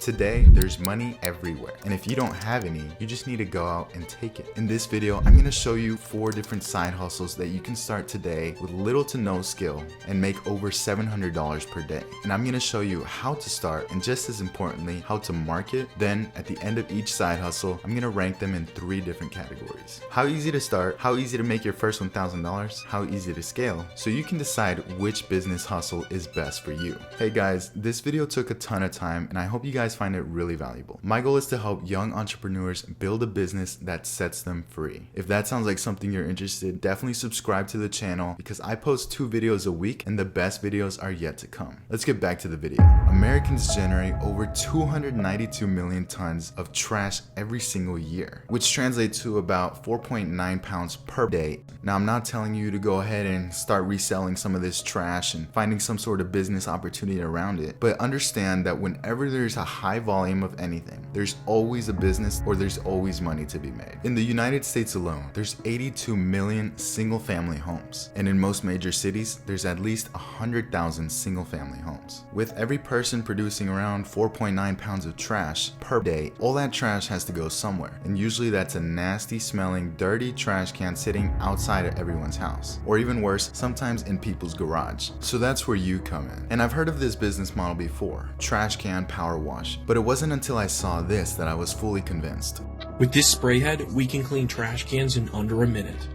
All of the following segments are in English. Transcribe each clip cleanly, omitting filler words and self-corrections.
Today, there's money everywhere, and if you don't have any, you just need to go out and take it. In this video, I'm gonna show you 4 different side hustles that you can start today with little to no skill and make over $700 per day. And I'm gonna show you how to start, and just as importantly, how to market. Then at the end of each side hustle, I'm gonna rank them in 3 different categories. How easy to start, how easy to make your first $1,000, how easy to scale, so you can decide which business hustle is best for you. Hey guys, this video took a ton of time, and I hope you guys find it really valuable. My goal is to help young entrepreneurs build a business that sets them free. If that sounds like something you're interested in, definitely subscribe to the channel because I post 2 videos a week and the best videos are yet to come. Let's get back to the video. Americans generate over 292 million tons of trash every single year, which translates to about 4.9 pounds per day. Now, I'm not telling you to go ahead and start reselling some of this trash and finding some sort of business opportunity around it, but understand that whenever there's a high volume of anything, there's always a business or there's always money to be made. In the United States alone, there's 82 million single-family homes, and in most major cities, there's at least 100,000 single-family homes. With every person producing around 4.9 pounds of trash per day, all that trash has to go somewhere, and usually that's a nasty smelling, dirty trash can sitting outside of everyone's house, or even worse, sometimes in people's garage. So that's where you come in. And I've heard of this business model before, trash can power wash, but it wasn't until I saw this that I was fully convinced. With this spray head, we can clean trash cans in under a minute.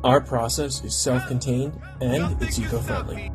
Our process is self-contained and it's eco-friendly.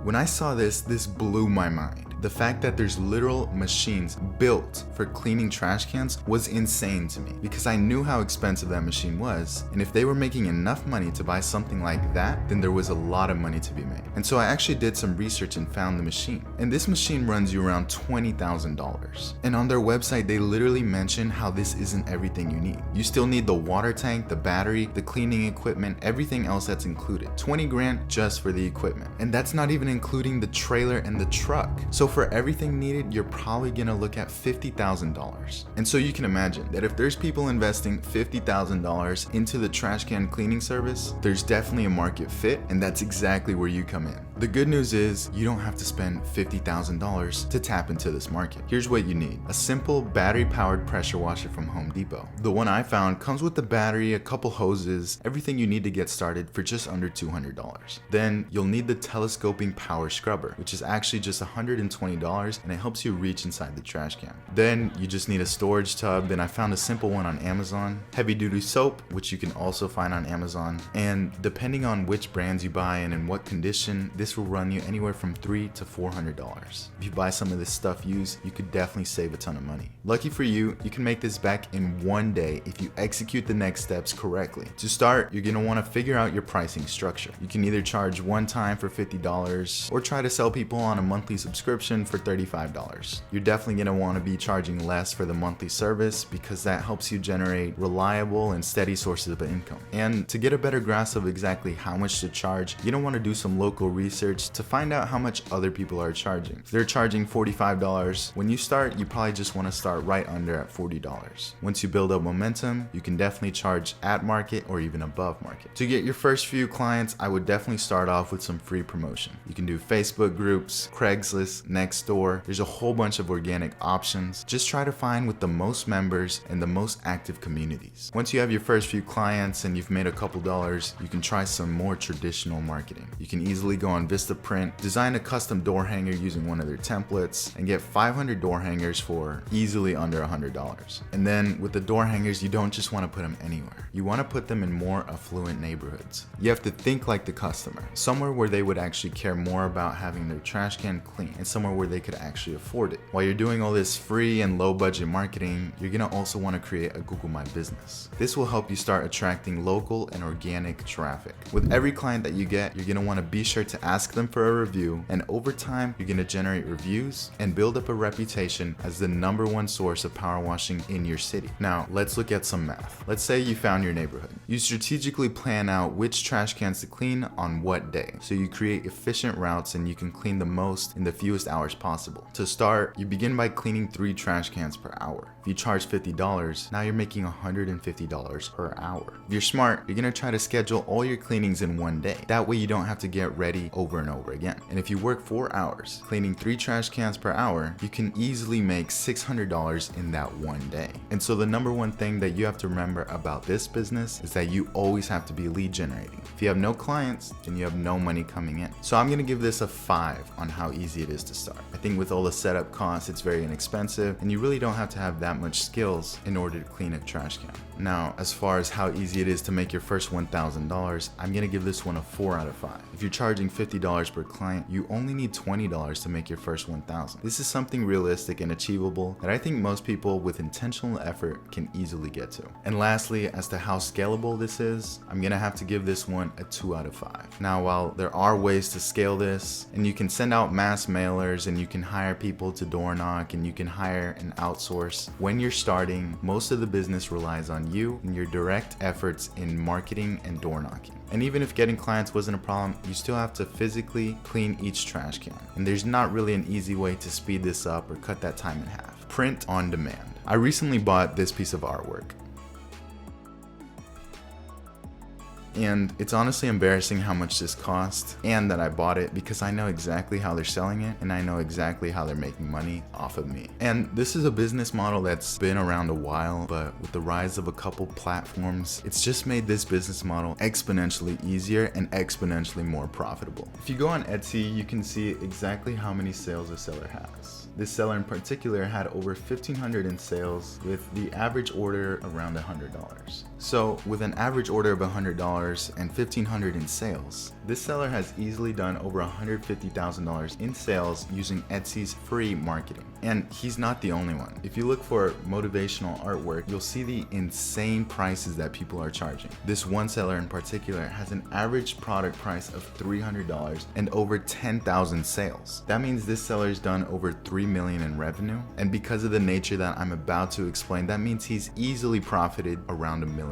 When I saw this blew my mind. The fact that there's literal machines built for cleaning trash cans was insane to me because I knew how expensive that machine was, and if they were making enough money to buy something like that, then there was a lot of money to be made. And so I actually did some research and found the machine. And this machine runs you around $20,000. And on their website, they literally mention how this isn't everything you need. You still need the water tank, the battery, the cleaning equipment, everything else that's included. 20 grand just for the equipment. And that's not even including the trailer and the truck. So for everything needed, you're probably gonna look at $50,000. And so you can imagine that if there's people investing $50,000 into the trash can cleaning service, there's definitely a market fit, and that's exactly where you come in. The good news is you don't have to spend $50,000 to tap into this market. Here's what you need: a simple battery-powered pressure washer from Home Depot. The one I found comes with the battery, a couple hoses, everything you need to get started for just under $200. Then you'll need the telescoping power scrubber, which is actually just $120, and it helps you reach inside the trash can. Then you just need a storage tub. Then I found a simple one on Amazon, heavy-duty soap, which you can also find on Amazon, and depending on which brands you buy and in what condition, this will run you anywhere from $300 to $400. If you buy some of this stuff used, you could definitely save a ton of money. Lucky for you, you can make this back in 1 day if you execute the next steps correctly. To start, you're gonna wanna figure out your pricing structure. You can either charge one time for $50 or try to sell people on a monthly subscription for $35. You're definitely gonna wanna be charging less for the monthly service because that helps you generate reliable and steady sources of income. And to get a better grasp of exactly how much to charge, you're gonna wanna do some local research to find out how much other people are charging. If they're charging $45, when you start, you probably just wanna start right under at $40. Once you build up momentum, you can definitely charge at market or even above market. To get your first few clients, I would definitely start off with some free promotion. You can do Facebook groups, Craigslist, Nextdoor. There's a whole bunch of organic options. Just try to find with the most members and the most active communities. Once you have your first few clients and you've made a couple dollars, you can try some more traditional marketing. You can easily go on Vistaprint, design a custom door hanger using one of their templates, and get 500 door hangers for easily under $100. And then with the door hangers, you don't just want to put them anywhere. You want to put them in more affluent neighborhoods. You have to think like the customer, somewhere where they would actually care more about having their trash can clean, and somewhere where they could actually afford it. While you're doing all this free and low budget marketing, you're gonna also want to create a Google My Business. This will help you start attracting local and organic traffic. With every client that you get, you're gonna want to be sure to ask them for a review, and over time, you're gonna generate reviews and build up a reputation as the #1 source of power washing in your city. Now, let's look at some math. Let's say you found your neighborhood. You strategically plan out which trash cans to clean on what day. So you create efficient routes and you can clean the most in the fewest hours possible. To start, you begin by cleaning 3 trash cans per hour. If you charge $50, now you're making $150 per hour. If you're smart, you're gonna try to schedule all your cleanings in one day. That way you don't have to get ready over and over again. And if you work 4 hours, cleaning 3 trash cans per hour, you can easily make $600 in that one day. And so the #1 thing that you have to remember about this business is that you always have to be lead generating. If you have no clients, then you have no money coming in. So I'm gonna give this a 5 on how easy it is to start. I think with all the setup costs, it's very inexpensive, and you really don't have to have that much skills in order to clean a trash can. Now, as far as how easy it is to make your first $1,000, I'm gonna give this one a 4 out of 5. If you're charging $50 per client, you only need $20 to make your first $1,000. This is something realistic and achievable that I think most people with intentional effort can easily get to. And lastly, as to how scalable this is, I'm gonna have to give this one a 2 out of 5. Now, while there are ways to scale this, and you can send out mass mailers, and you can hire people to door knock, and you can hire and outsource, when you're starting, most of the business relies on you and your direct efforts in marketing and door knocking. And even if getting clients wasn't a problem, you still have to physically clean each trash can. And there's not really an easy way to speed this up or cut that time in half. Print on demand. I recently bought this piece of artwork. And it's honestly embarrassing how much this cost and that I bought it, because I know exactly how they're selling it and I know exactly how they're making money off of me. And this is a business model that's been around a while, but with the rise of a couple platforms, it's just made this business model exponentially easier and exponentially more profitable. If you go on Etsy, you can see exactly how many sales a seller has. This seller in particular had over 1,500 in sales, with the average order around $100. So with an average order of $100 and 1,500 in sales, this seller has easily done over $150,000 in sales using Etsy's free marketing. And he's not the only one. If you look for motivational artwork, you'll see the insane prices that people are charging. This one seller in particular has an average product price of $300 and over 10,000 sales. That means this seller's done over $3 million in revenue. And because of the nature that I'm about to explain, that means he's easily profited around $1 million.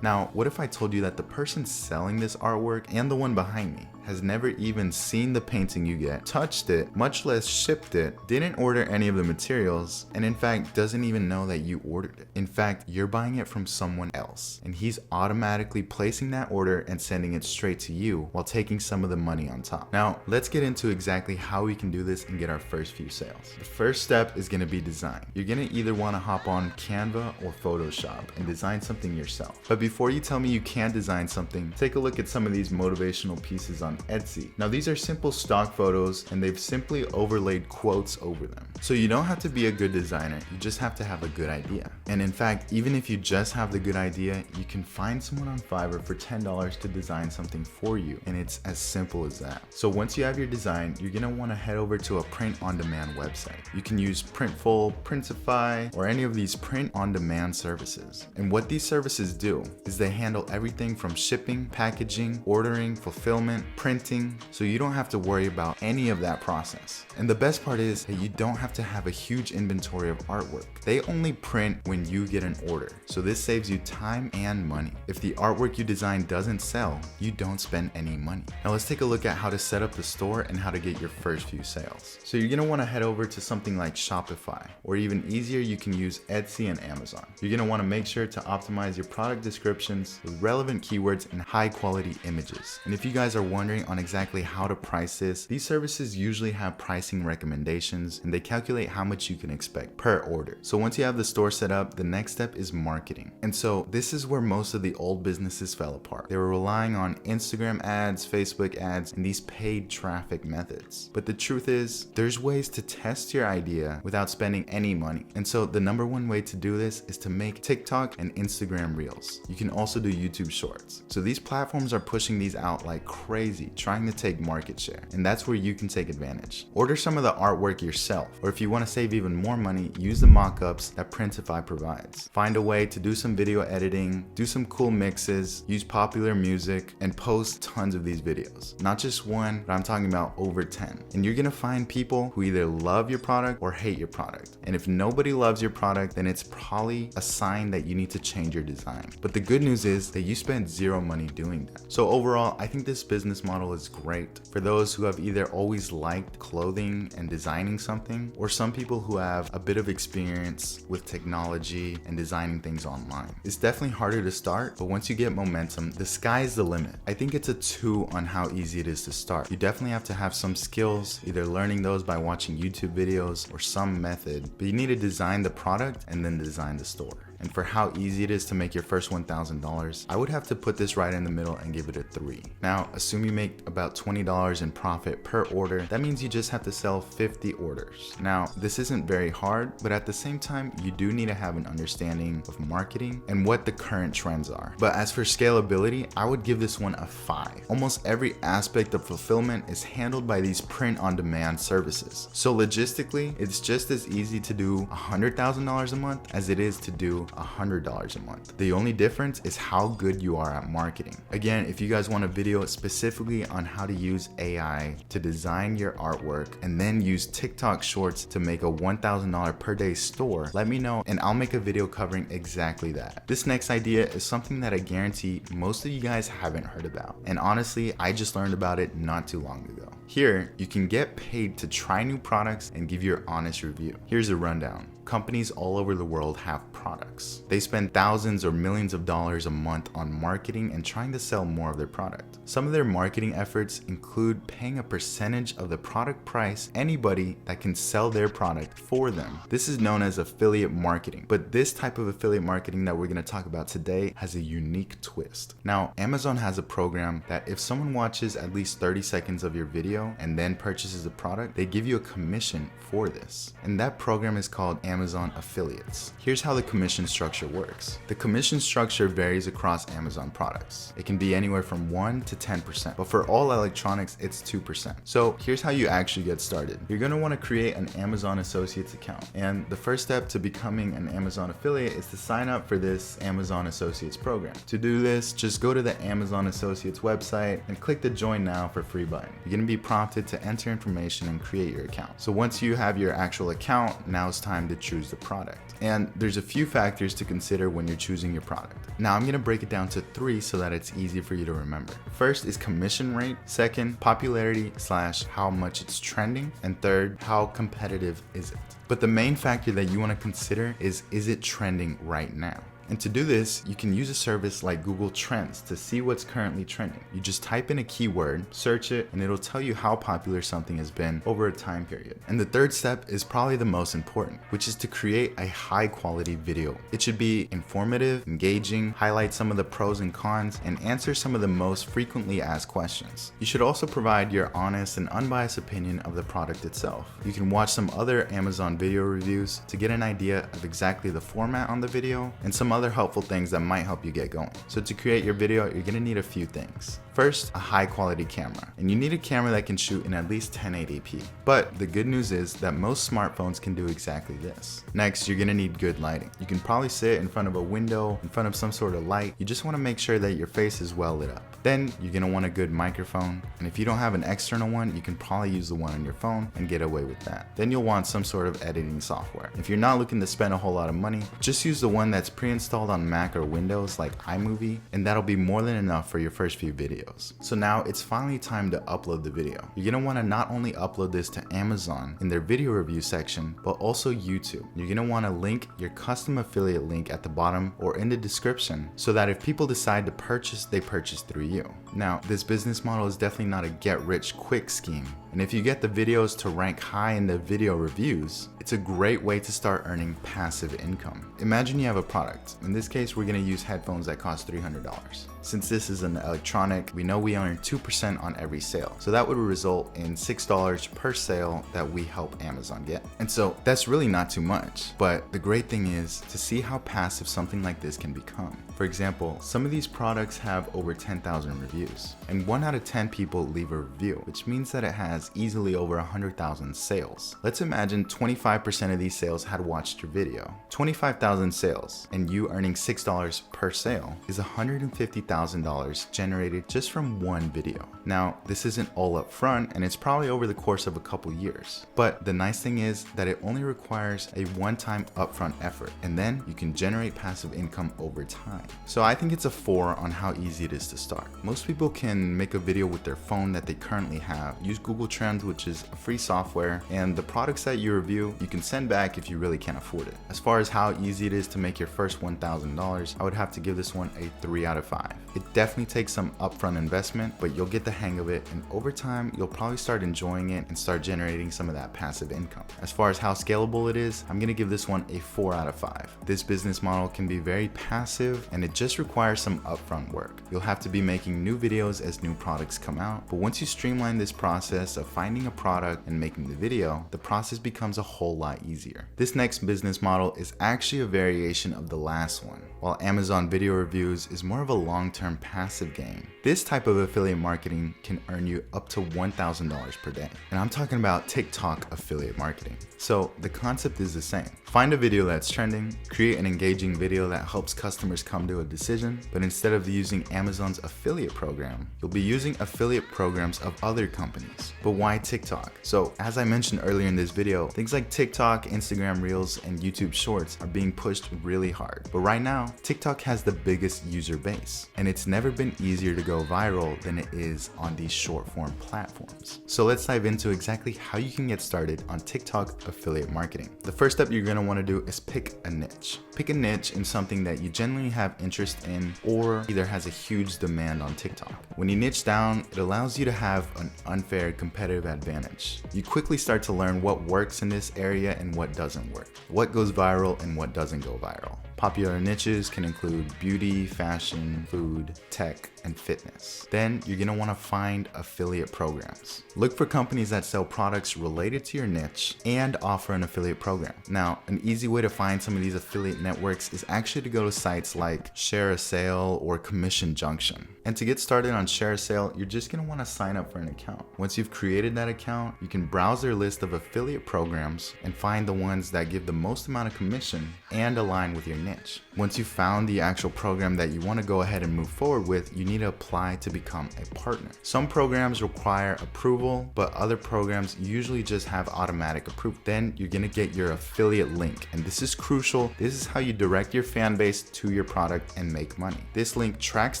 Now, what if I told you that the person selling this artwork and the one behind me has never even seen the painting you get, touched it, much less shipped it, didn't order any of the materials, and in fact doesn't even know that you ordered it. In fact, you're buying it from someone else, and he's automatically placing that order and sending it straight to you while taking some of the money on top. Now, let's get into exactly how we can do this and get our first few sales. The first step is gonna be design. You're gonna either wanna hop on Canva or Photoshop and design something yourself. But before you tell me you can't design something, take a look at some of these motivational pieces on Etsy. Now, these are simple stock photos and they've simply overlaid quotes over them. So you don't have to be a good designer, you just have to have a good idea. And in fact, even if you just have the good idea, you can find someone on Fiverr for $10 to design something for you, and it's as simple as that. So once you have your design, you're gonna wanna head over to a print-on-demand website. You can use Printful, Printify, or any of these print-on-demand services. And what these services do is they handle everything from shipping, packaging, ordering, fulfillment, printing, so you don't have to worry about any of that process. And the best part is that you don't have to have a huge inventory of artwork. They only print when you get an order, so this saves you time and money. If the artwork you design doesn't sell, you don't spend any money. Now let's take a look at how to set up the store and how to get your first few sales. So you're gonna wanna head over to something like Shopify, or even easier, you can use Etsy and Amazon. You're gonna wanna make sure to optimize your product descriptions with relevant keywords and high quality images. And if you guys are wondering on exactly how to price this, these services usually have pricing recommendations and they calculate how much you can expect per order. So once you have the store set up, the next step is marketing. And so this is where most of the old businesses fell apart. They were relying on Instagram ads, Facebook ads, and these paid traffic methods. But the truth is, there's ways to test your idea without spending any money. And so the #1 way to do this is to make TikTok and Instagram Reels. You can also do YouTube Shorts. So these platforms are pushing these out like crazy. crazy trying to take market share, and that's where you can take advantage. Order some of the artwork yourself, or if you want to save even more money, use the mock-ups that Printify provides. Find a way to do some video editing, do some cool mixes, use popular music, and post tons of these videos. Not just one, but I'm talking about over 10. And you're gonna find people who either love your product or hate your product. And if nobody loves your product, then it's probably a sign that you need to change your design. But the good news is that you spent zero money doing that. So overall, I think this business model is great for those who have either always liked clothing and designing something, or some people who have a bit of experience with technology and designing things online. It's definitely harder to start, but once you get momentum, the sky's the limit. I think it's a 2 on how easy it is to start. You definitely have to have some skills, either learning those by watching YouTube videos or some method, but you need to design the product and then design the store. And for how easy it is to make your first $1,000, I would have to put this right in the middle and give it a 3. Now, assume you make about $20 in profit per order. That means you just have to sell 50 orders. Now, this isn't very hard, but at the same time, you do need to have an understanding of marketing and what the current trends are. But as for scalability, I would give this one a 5. Almost every aspect of fulfillment is handled by these print-on-demand services. So logistically, it's just as easy to do $100,000 a month as it is to do $100 a month. The only difference is how good you are at marketing. Again, if you guys want a video specifically on how to use AI to design your artwork and then use TikTok shorts to make a $1,000 per day store, let me know and I'll make a video covering exactly that. This next idea is something that I guarantee most of you guys haven't heard about. And honestly, I just learned about it not too long ago. Here, you can get paid to try new products and give your honest review. Here's a rundown. Companies all over the world have products. They spend thousands or millions of dollars a month on marketing and trying to sell more of their product. Some of their marketing efforts include paying a percentage of the product price anybody that can sell their product for them. This is known as affiliate marketing, but this type of affiliate marketing that we're going to talk about today has a unique twist. Now, Amazon has a program that if someone watches at least 30 seconds of your video and then purchases the product, they give you a commission for this. And that program is called Amazon Affiliates. Here's how the commission structure works. The commission structure varies across Amazon products. It can be anywhere from 1 to 10%, but for all electronics, it's 2%. So here's how you actually get started. You're gonna wanna create an Amazon Associates account. And the first step to becoming an Amazon affiliate is to sign up for this Amazon Associates program. To do this, just go to the Amazon Associates website and click the join now for free button. You're gonna be prompted to enter information and create your account. So once you have your actual account, now it's time to choose the product. And there's a few factors to consider when you're choosing your product. Now I'm gonna break it down to 3 so that it's easy for you to remember. First is commission rate, second, popularity / how much it's trending, and third, how competitive is it. But the main factor that you wanna consider is it trending right now? And to do this, you can use a service like Google Trends to see what's currently trending. You just type in a keyword, search it, and it'll tell you how popular something has been over a time period. And the third step is probably the most important, which is to create a high quality video. It should be informative, engaging, highlight some of the pros and cons, and answer some of the most frequently asked questions. You should also provide your honest and unbiased opinion of the product itself. You can watch some other Amazon video reviews to get an idea of exactly the format on the video and some other helpful things that might help you get going. So to create your video, you're gonna need a few things. First, a high quality camera. And you need a camera that can shoot in at least 1080p. But the good news is that most smartphones can do exactly this. Next, you're gonna need good lighting. You can probably sit in front of a window, in front of some sort of light. You just wanna make sure that your face is well lit up. Then you're gonna want a good microphone. And if you don't have an external one, you can probably use the one on your phone and get away with that. Then you'll want some sort of editing software. If you're not looking to spend a whole lot of money, just use the one that's pre-installed on Mac or Windows like iMovie, and that'll be more than enough for your first few videos. So now it's finally time to upload the video. You're gonna wanna not only upload this to Amazon in their video review section, but also YouTube. You're gonna wanna link your custom affiliate link at the bottom or in the description so that if people decide to purchase, they purchase through you. Now, this business model is definitely not a get rich quick scheme, And if you get the videos to rank high in the video reviews, it's a great way to start earning passive income. Imagine you have a product. In this case, we're going to use headphones that cost $300. Since this is an electronic, we know we earn 2% on every sale. So that would result in $6 per sale that we help Amazon get. And so that's really not too much. But the great thing is to see how passive something like this can become. For example, some of these products have over 10,000 reviews, and 1 out of 10 people leave a review, which means that it has easily over 100,000 sales. Let's imagine 25% of these sales had watched your video. 25,000 sales, and you earning $6 per sale is $150,000 generated just from one video. Now, this isn't all up front, and it's probably over the course of a couple years. But the nice thing is that it only requires a one-time upfront effort, and then you can generate passive income over time. So I think it's a 4 on how easy it is to start. Most people can make a video with their phone that they currently have, use Google Trends, which is a free software, and the products that you review, you can send back if you really can't afford it. As far as how easy it is to make your first $1,000, I would have to give this one a 3 out of 5. It definitely takes some upfront investment, but you'll get the hang of it, and over time, you'll probably start enjoying it and start generating some of that passive income. As far as how scalable it is, I'm gonna give this one a 4 out of 5. This business model can be very passive, and it just requires some upfront work. You'll have to be making new videos as new products come out, but once you streamline this process of finding a product and making the video, the process becomes a whole lot easier. This next business model is actually a variation of the last one. While Amazon video reviews is more of a long-term passive game, this type of affiliate marketing can earn you up to $1,000 per day. And I'm talking about TikTok affiliate marketing. So the concept is the same. Find a video that's trending, create an engaging video that helps customers come to a decision, but instead of using Amazon's affiliate program, you'll be using affiliate programs of other companies. But why TikTok? So as I mentioned earlier in this video, things like TikTok, Instagram Reels, and YouTube Shorts are being pushed really hard. But right now, TikTok has the biggest user base, and it's never been easier to go viral than it is on these short form platforms. So let's dive into exactly how you can get started on TikTok affiliate marketing. The first step you're gonna wanna do is pick a niche. Pick a niche in something that you genuinely have interest in or either has a huge demand on TikTok. When you niche down, it allows you to have an unfair competitive advantage. You quickly start to learn what works in this area and what doesn't work, what goes viral and what doesn't go viral. Popular niches can include beauty, fashion, food, tech, and fitness. Then you're gonna wanna find affiliate programs. Look for companies that sell products related to your niche and offer an affiliate program. Now, an easy way to find some of these affiliate networks is actually to go to sites like Share a Sale or Commission Junction. And to get started on Share a Sale, you're just gonna wanna sign up for an account. Once you've created that account, you can browse their list of affiliate programs and find the ones that give the most amount of commission and align with your niche. Once you've found the actual program that you wanna go ahead and move forward with, you need to apply to become a partner. Some programs require approval, but other programs usually just have automatic approval. Then you're gonna get your affiliate link, and this is crucial. This is how you direct your fan base to your product and make money. This link tracks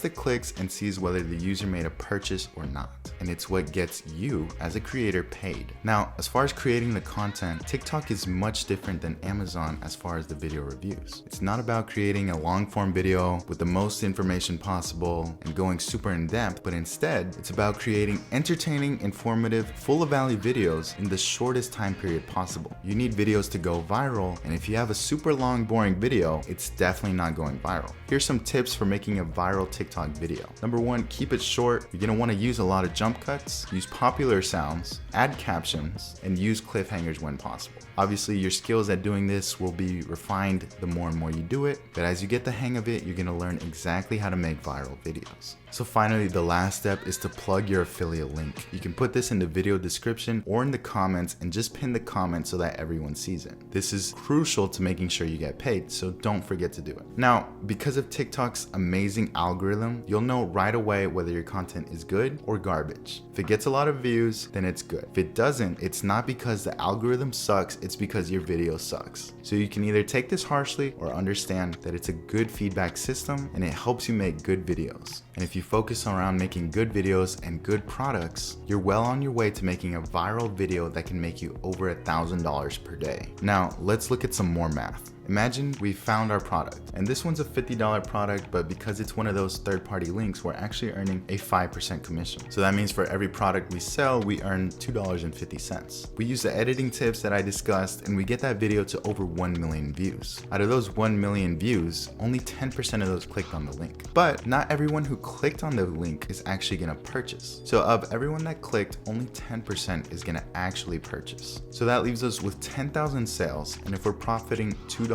the clicks and sees whether the user made a purchase or not, and it's what gets you as a creator paid. Now, as far as creating the content, TikTok is much different than Amazon as far as the video reviews. It's not about creating a long form video with the most information possible and going super in depth, but instead it's about creating entertaining, informative, full of value videos in the shortest time period possible. You need videos to go viral, and if you have a super long boring video, it's definitely not going viral. Here's some tips for making a viral TikTok video. Number 1, keep it short. You're gonna wanna use a lot of jump cuts, use popular sounds, add captions, and use cliffhangers when possible. Obviously, your skills at doing this will be refined the more and more you do it, but as you get the hang of it, you're gonna learn exactly how to make viral videos. So finally, the last step is to plug your affiliate link. You can put this in the video description or in the comments and just pin the comment so that everyone sees it. This is crucial to making sure you get paid, so don't forget to do it. Now, because of TikTok's amazing algorithm, you'll know right away whether your content is good or garbage. If it gets a lot of views, then it's good. If it doesn't, it's not because the algorithm sucks, it's because your video sucks. So you can either take this harshly or understand that it's a good feedback system and it helps you make good videos. And if you focus around making good videos and good products, you're well on your way to making a viral video that can make you over $1,000 per day. Now, let's look at some more math. Imagine we found our product, and this one's a $50 product, but because it's one of those third-party links, we're actually earning a 5% commission. So that means for every product we sell, we earn $2.50. We use the editing tips that I discussed, and we get that video to over 1 million views. Out of those 1 million views, only 10% of those clicked on the link. But not everyone who clicked on the link is actually gonna purchase. So of everyone that clicked, only 10% is gonna actually purchase. So that leaves us with 10,000 sales, and if we're profiting $2.50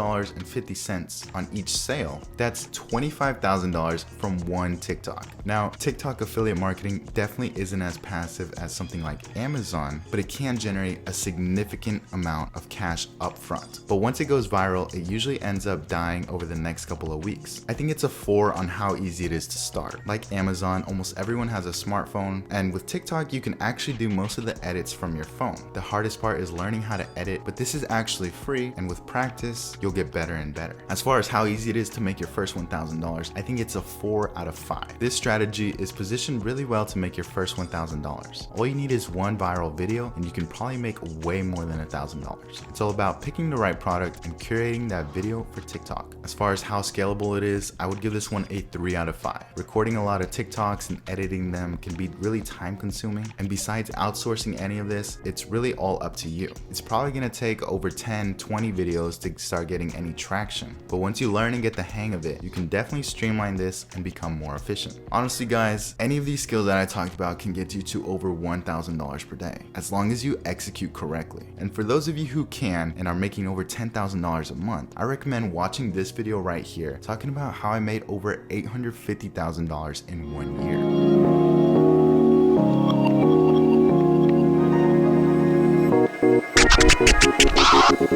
on each sale, that's $25,000 from one TikTok. Now, TikTok affiliate marketing definitely isn't as passive as something like Amazon, but it can generate a significant amount of cash up front. But once it goes viral, it usually ends up dying over the next couple of weeks. I think it's a 4 on how easy it is to start. Like Amazon, almost everyone has a smartphone, and with TikTok, you can actually do most of the edits from your phone. The hardest part is learning how to edit, but this is actually free, and with practice, you'll get better and better. As far as how easy it is to make your first $1,000, I think it's a 4 out of 5. This strategy is positioned really well to make your first $1,000. All you need is one viral video, and you can probably make way more than $1,000. It's all about picking the right product and curating that video for TikTok. As far as how scalable it is, I would give this one a 3 out of 5. Recording a lot of TikToks and editing them can be really time consuming, and besides outsourcing any of this, it's really all up to you. It's probably gonna take over 10, 20 videos to start getting any traction, but once you learn and get the hang of it, you can definitely streamline this and become more efficient. Honestly guys, any of these skills that I talked about can get you to over $1,000 per day, as long as you execute correctly. And for those of you who can and are making over $10,000 a month, I recommend watching this video right here, talking about how I made over $850,000 in 1 year.